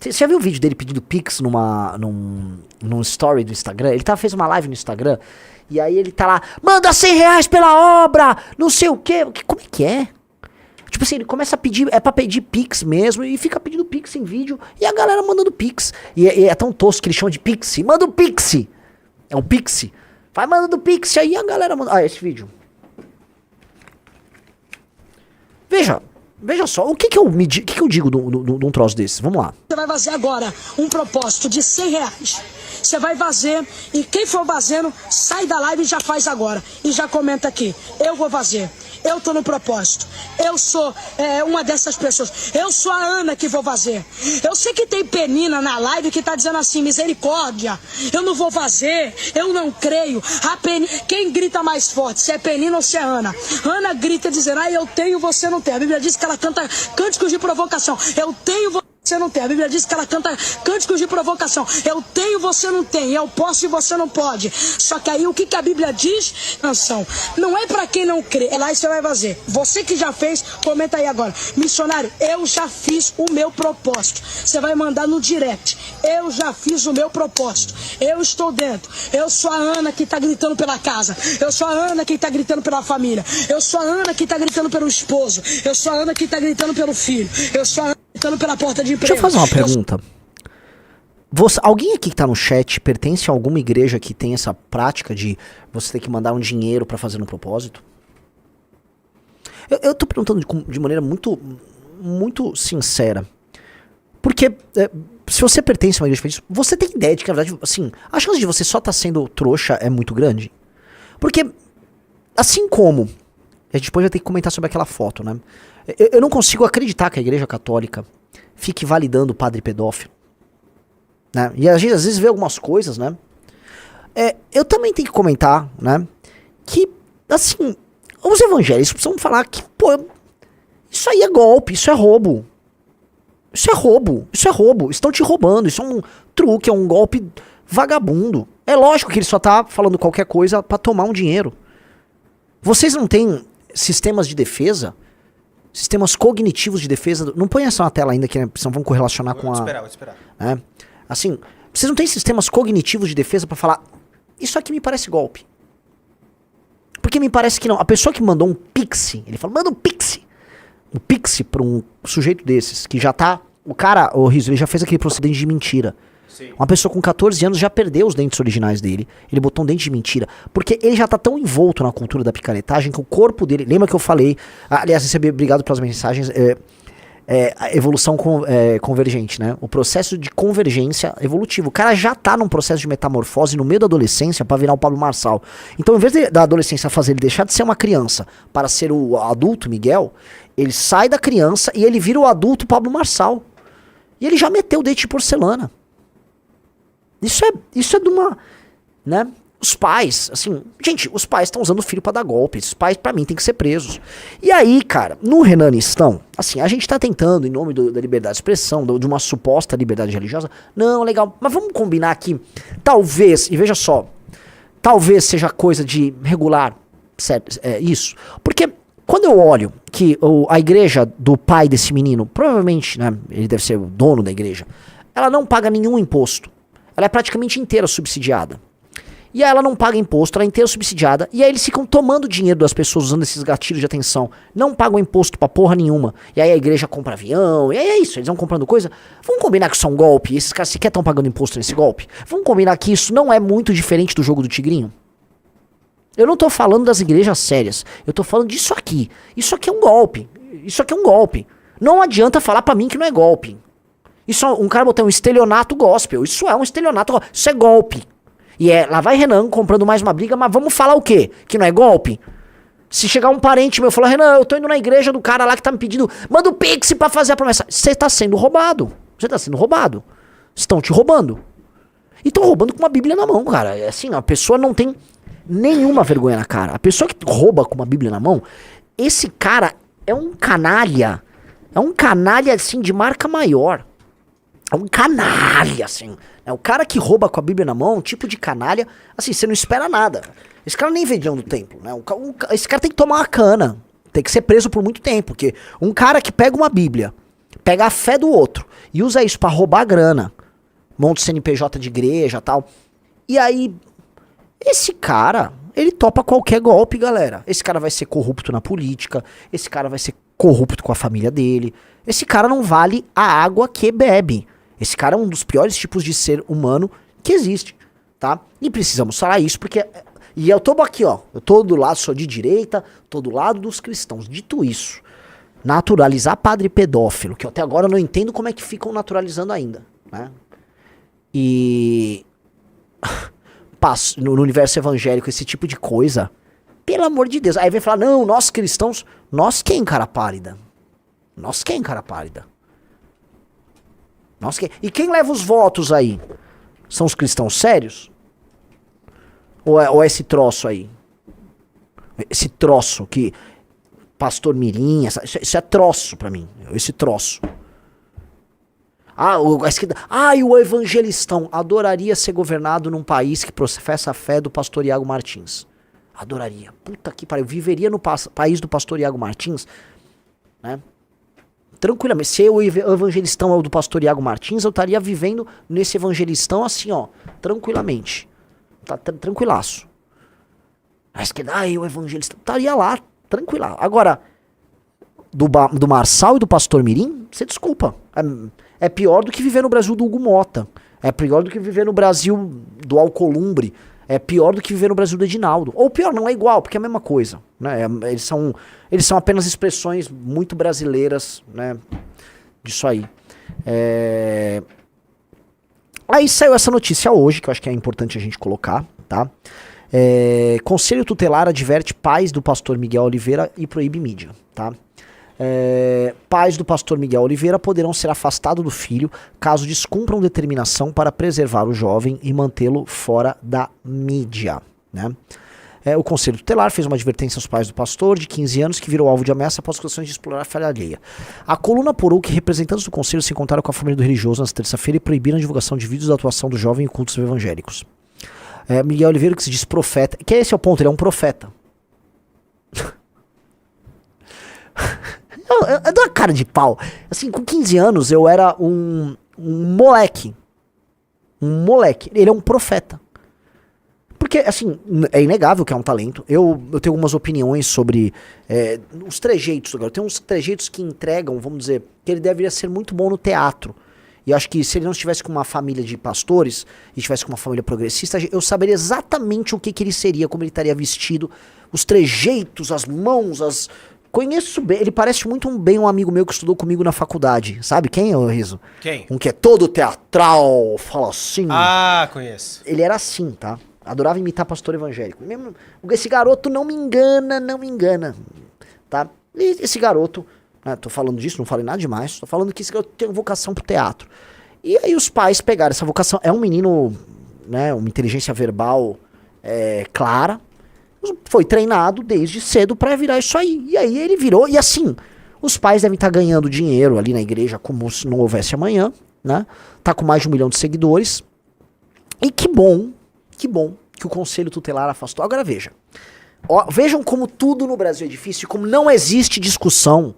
Você já viu o vídeo dele pedindo Pix num story do Instagram? Ele fez uma live no Instagram, e aí ele tá lá, manda R$100 pela obra, não sei o quê. Como é que é? Tipo assim, ele começa a pedir, é pra pedir Pix mesmo, e fica pedindo Pix em vídeo, e a galera mandando Pix. E é tão tosco que eles chamam de Pixie. Manda um Pixie! É um Pixie. Vai mandando Pixie aí, a galera manda... Ah, esse vídeo. Veja só, o que eu digo de um troço desse? Vamos lá. Você vai fazer agora um propósito de R$100. Você vai fazer, e quem for fazendo, sai da live e já faz agora. E já comenta aqui, eu vou fazer. Eu tô no propósito. Eu sou uma dessas pessoas. Eu sou a Ana que vou fazer. Eu sei que tem penina na live que tá dizendo assim, misericórdia, eu não vou fazer, eu não creio. Quem grita mais forte, se é penina ou se é Ana? Ana grita dizendo, eu tenho, você não tem. A Bíblia diz que ela canta cânticos de provocação. Eu tenho, você não tem. A Bíblia diz que ela canta cânticos de provocação. Eu tenho, você não tem. Eu posso e você não pode. Só que aí o que a Bíblia diz? Canção. Não é pra quem não crê. É lá que você vai fazer. Você que já fez, comenta aí agora. Missionário, eu já fiz o meu propósito. Você vai mandar no direct. Eu já fiz o meu propósito. Eu estou dentro. Eu sou a Ana que tá gritando pela casa. Eu sou a Ana que tá gritando pela família. Eu sou a Ana que tá gritando pelo esposo. Eu sou a Ana que tá gritando pelo filho. Eu sou a Ana gritando pela porta de emprego. Deixa eu fazer uma pergunta. Alguém aqui que tá no chat pertence a alguma igreja que tem essa prática de você ter que mandar um dinheiro pra fazer um propósito? Eu tô perguntando de maneira muito sincera. Porque se você pertence a uma igreja que faz isso, você tem ideia de que, na verdade, assim, a chance de você só tá sendo trouxa é muito grande? Porque, assim como... A gente depois vai ter que comentar sobre aquela foto, né? Eu não consigo acreditar que a igreja católica fique validando o padre pedófilo. Né? E a gente às vezes vê algumas coisas, né? Eu também tenho que comentar, né? Que, assim, os evangélicos precisam falar que, pô, isso aí é golpe, isso é roubo. Isso é roubo, isso é roubo. Estão te roubando, isso é um truque, é um golpe vagabundo. É lógico que ele só tá falando qualquer coisa pra tomar um dinheiro. Vocês não têm sistemas de defesa? Sistemas cognitivos de defesa? Não põe essa na tela ainda, que senão vão correlacionar com a... Vou esperar. Assim, vocês não têm sistemas cognitivos de defesa pra falar, isso aqui me parece golpe. Porque me parece que não. A pessoa que mandou um pixie, ele falou, manda um pixie. Um pixie pra um sujeito desses, que já tá... O cara, o Riso, ele já fez aquele procedimento de mentira. Sim. Uma pessoa com 14 anos já perdeu os dentes originais dele. Ele botou um dente de mentira. Porque ele já tá tão envolto na cultura da picaretagem que o corpo dele... Lembra que eu falei... aliás, obrigado pelas mensagens. A evolução convergente, né? O processo de convergência evolutiva. O cara já tá num processo de metamorfose no meio da adolescência pra virar o Pablo Marçal. Então, em vez da adolescência fazer ele deixar de ser uma criança para ser o adulto Miguel, ele sai da criança e ele vira o adulto Pablo Marçal. E ele já meteu o dente de porcelana. Isso é de uma, né? Os pais, assim, gente, os pais estão usando o filho pra dar golpe. Os pais, pra mim, tem que ser presos. E aí, cara, no Renanistão, assim, a gente tá tentando, em nome da liberdade de expressão, de uma suposta liberdade religiosa. Não, legal, mas vamos combinar aqui. Talvez, e veja só, talvez seja coisa de regular, isso. Porque quando eu olho que a igreja do pai desse menino, provavelmente, né, ele deve ser o dono da igreja, ela não paga nenhum imposto. Ela é praticamente inteira subsidiada. E aí ela não paga imposto, ela é inteira subsidiada. E aí eles ficam tomando dinheiro das pessoas usando esses gatilhos de atenção. Não pagam imposto pra porra nenhuma. E aí a igreja compra avião. E aí é isso, eles vão comprando coisa. Vamos combinar que isso é um golpe? Esses caras sequer estão pagando imposto nesse golpe? Vamos combinar que isso não é muito diferente do jogo do tigrinho? Eu não tô falando das igrejas sérias. Eu tô falando disso aqui. Isso aqui é um golpe. Isso aqui é um golpe. Não adianta falar pra mim que não é golpe. Isso, um cara botou um estelionato gospel. Isso é um estelionato gospel. Isso é golpe. E lá vai Renan comprando mais uma briga, mas vamos falar o quê? Que não é golpe? Se chegar um parente meu e falar, Renan, eu tô indo na igreja do cara lá que tá me pedindo, manda o Pix pra fazer a promessa. Você tá sendo roubado. Você tá sendo roubado. Estão te roubando. E estão roubando com uma Bíblia na mão, cara. É assim, a pessoa não tem nenhuma vergonha na cara. A pessoa que rouba com uma Bíblia na mão, esse cara é um canalha. É um canalha, assim, de marca maior. É um canalha, assim. É o cara que rouba com a Bíblia na mão, um tipo de canalha, assim, você não espera nada. Esse cara nem veio do templo, né? Esse cara tem que tomar uma cana. Tem que ser preso por muito tempo, porque um cara que pega uma Bíblia pega a fé do outro e usa isso pra roubar grana. Monta o CNPJ de igreja e tal. E aí, esse cara, ele topa qualquer golpe, galera. Esse cara vai ser corrupto na política, esse cara vai ser corrupto com a família dele. Esse cara não vale a água que bebe. Esse cara é um dos piores tipos de ser humano que existe, tá? E precisamos falar isso porque... E eu tô aqui, ó. Eu tô do lado, sou de direita, tô do lado dos cristãos. Dito isso, naturalizar padre pedófilo, que eu até agora não entendo como é que ficam naturalizando ainda, né? E... no universo evangélico, esse tipo de coisa, pelo amor de Deus. Aí vem falar, não, nós cristãos... Nós quem, cara pálida? Nós quem, cara pálida? Nós quem? E quem leva os votos aí? São os cristãos sérios? Ou é esse troço aí? Esse troço que... Pastor Mirim, isso é troço pra mim. Esse troço. E o evangelistão adoraria ser governado num país que professa a fé do pastor Iago Martins. Adoraria. Puta que pariu. Eu viveria no país do pastor Iago Martins, né? Tranquilamente. Se o evangelistão é o do pastor Iago Martins, eu estaria vivendo nesse evangelistão assim, ó. Tranquilamente. Tá tranquilaço. Mas que o evangelistão estaria lá, tranquila. Agora, do Marçal e do pastor Mirim, você desculpa. É pior do que viver no Brasil do Hugo Mota. É pior do que viver no Brasil do Alcolumbre. É pior do que viver no Brasil do Edinaldo. Ou pior, não é igual, porque é a mesma coisa, né? Eles são apenas expressões muito brasileiras, né? Disso aí. Aí saiu essa notícia hoje, que eu acho que é importante a gente colocar, tá? Conselho Tutelar adverte pais do pastor Miguel Oliveira e proíbe mídia, tá? Pais do pastor Miguel Oliveira poderão ser afastados do filho caso descumpram determinação para preservar o jovem e mantê-lo fora da mídia, né? O Conselho Tutelar fez uma advertência aos pais do pastor de 15 anos que virou alvo de ameaça após acusações de explorar a falha alheia. A coluna apurou que representantes do Conselho se encontraram com a família do religioso nesta terça-feira e proibiram a divulgação de vídeos da atuação do jovem em cultos evangélicos. Miguel Oliveira, que se diz profeta, que esse é o ponto, ele é um profeta. Eu dou uma cara de pau. Assim, com 15 anos eu era um moleque. Um moleque. Ele é um profeta. Porque, assim, é inegável que é um talento. Eu tenho algumas opiniões sobre os trejeitos. Agora, tem uns trejeitos que entregam, vamos dizer, que ele deveria ser muito bom no teatro. E eu acho que se ele não estivesse com uma família de pastores, e estivesse com uma família progressista, eu saberia exatamente o que ele seria, como ele estaria vestido, os trejeitos, as mãos, Conheço bem, ele parece muito um amigo meu que estudou comigo na faculdade. Sabe quem, ô Riso? Quem? Um que é todo teatral, fala assim. Ah, conheço. Ele era assim, tá? Adorava imitar pastor evangélico. Mesmo, esse garoto não me engana, tá? E esse garoto, né, tô falando disso, não falei nada demais, tô falando que esse garoto tem vocação pro teatro. E aí os pais pegaram essa vocação. É um menino, né, uma inteligência verbal clara. Foi treinado desde cedo pra virar isso aí. E aí ele virou, e assim, os pais devem estar ganhando dinheiro ali na igreja como se não houvesse amanhã, né? Tá com mais de 1 milhão de seguidores. E que bom que o Conselho Tutelar afastou. Agora vejam como tudo no Brasil é difícil, como não existe discussão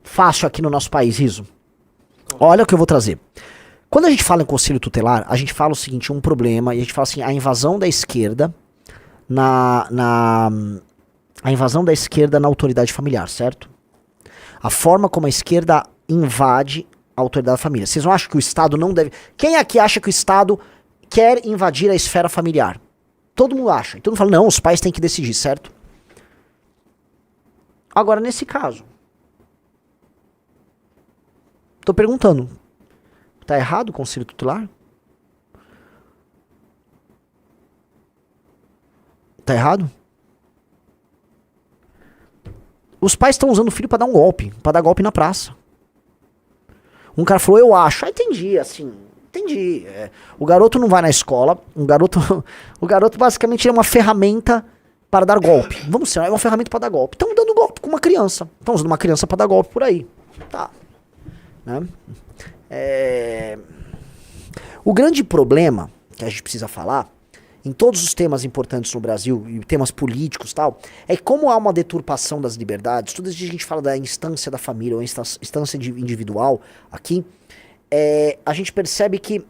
fácil aqui no nosso país, Riso. Olha o que eu vou trazer. Quando a gente fala em Conselho Tutelar, a gente fala o seguinte, um problema, e a gente fala assim, a invasão da esquerda a invasão da esquerda na autoridade familiar, certo? A forma como a esquerda invade a autoridade da família. Vocês não acham que o Estado não deve... Quem aqui acha que o Estado quer invadir a esfera familiar? Todo mundo acha. E todo mundo fala, não, os pais têm que decidir, certo? Agora, nesse caso, tô perguntando, tá errado o Conselho Tutelar? Tá errado? Os pais estão usando o filho pra dar um golpe, pra dar golpe na praça. Um cara falou, eu acho. Ah, entendi, assim, entendi. O garoto não vai na escola, o garoto basicamente é uma ferramenta para dar golpe. Vamos ser, é uma ferramenta para dar golpe. Estão dando golpe com uma criança. Estão usando uma criança para dar golpe por aí. Tá. Né? O grande problema que a gente precisa falar, em todos os temas importantes no Brasil, e temas políticos e tal, é que como há uma deturpação das liberdades, toda vez que a gente fala da instância da família ou instância individual aqui, a gente percebe que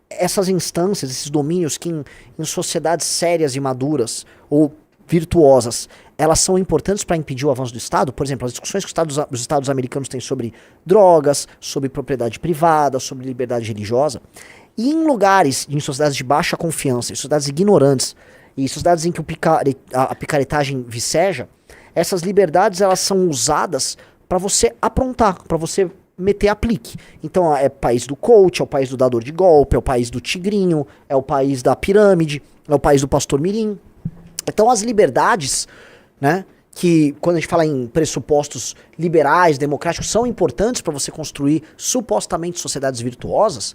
essas instâncias, esses domínios que em sociedades sérias e maduras ou virtuosas, elas são importantes para impedir o avanço do Estado. Por exemplo, as discussões que os Estados americanos têm sobre drogas, sobre propriedade privada, sobre liberdade religiosa. E em lugares, em sociedades de baixa confiança, em sociedades ignorantes, e sociedades em que a picaretagem viceja, essas liberdades elas são usadas para você aprontar, para você meter aplique. Então é o país do coach, é o país do dador de golpe, é o país do tigrinho, é o país da pirâmide, é o país do pastor mirim. Então as liberdades, né, que quando a gente fala em pressupostos liberais, democráticos, são importantes para você construir supostamente sociedades virtuosas,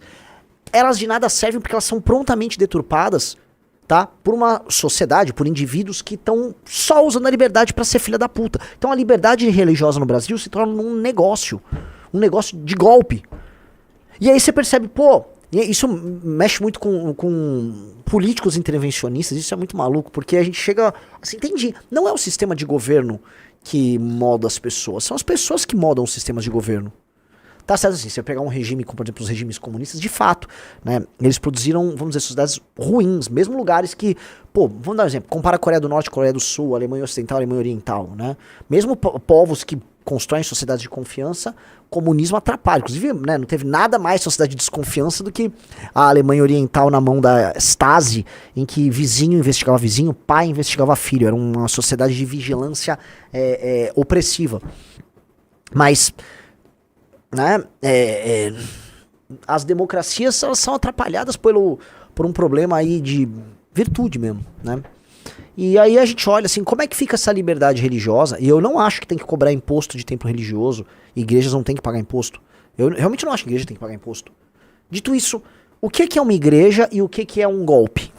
elas de nada servem porque elas são prontamente deturpadas, tá, por uma sociedade, por indivíduos que estão só usando a liberdade para ser filha da puta. Então a liberdade religiosa no Brasil se torna um negócio de golpe. E aí você percebe, pô, isso mexe muito com políticos intervencionistas, isso é muito maluco, porque a gente chega, assim, entendi, não é o sistema de governo que molda as pessoas, são as pessoas que moldam os sistemas de governo. Tá certo assim, se você pegar um regime, como por exemplo os regimes comunistas, de fato, né, eles produziram, vamos dizer, sociedades ruins, mesmo lugares que, pô, vamos dar um exemplo, compara a Coreia do Norte, Coreia do Sul, Alemanha Ocidental, Alemanha Oriental, né, mesmo povos que constroem sociedades de confiança, comunismo atrapalha, inclusive, né, não teve nada mais sociedade de desconfiança do que a Alemanha Oriental na mão da Stasi, em que vizinho investigava vizinho, pai investigava filho, era uma sociedade de vigilância opressiva. Mas né, as democracias elas são atrapalhadas por um problema aí de virtude mesmo, né? E aí a gente olha assim, como é que fica essa liberdade religiosa? E eu não acho que tem que cobrar imposto de templo religioso, igrejas não tem que pagar imposto. Eu realmente não acho que a igreja tem que pagar imposto. Dito isso, o que é uma igreja e o que é um golpe?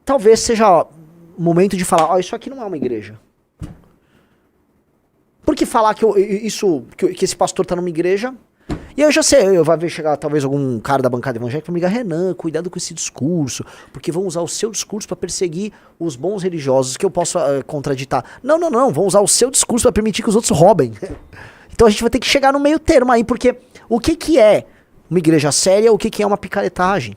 Talvez seja o momento de falar, ó, isso aqui não é uma igreja. Por que falar que esse pastor tá numa igreja? E eu já sei, vai chegar talvez algum cara da bancada evangélica e me ligar, Renan, cuidado com esse discurso, porque vão usar o seu discurso para perseguir os bons religiosos, que eu posso contraditar. Não, vão usar o seu discurso para permitir que os outros roubem. Então a gente vai ter que chegar no meio termo aí, porque o que é uma igreja séria, o que é uma picaretagem?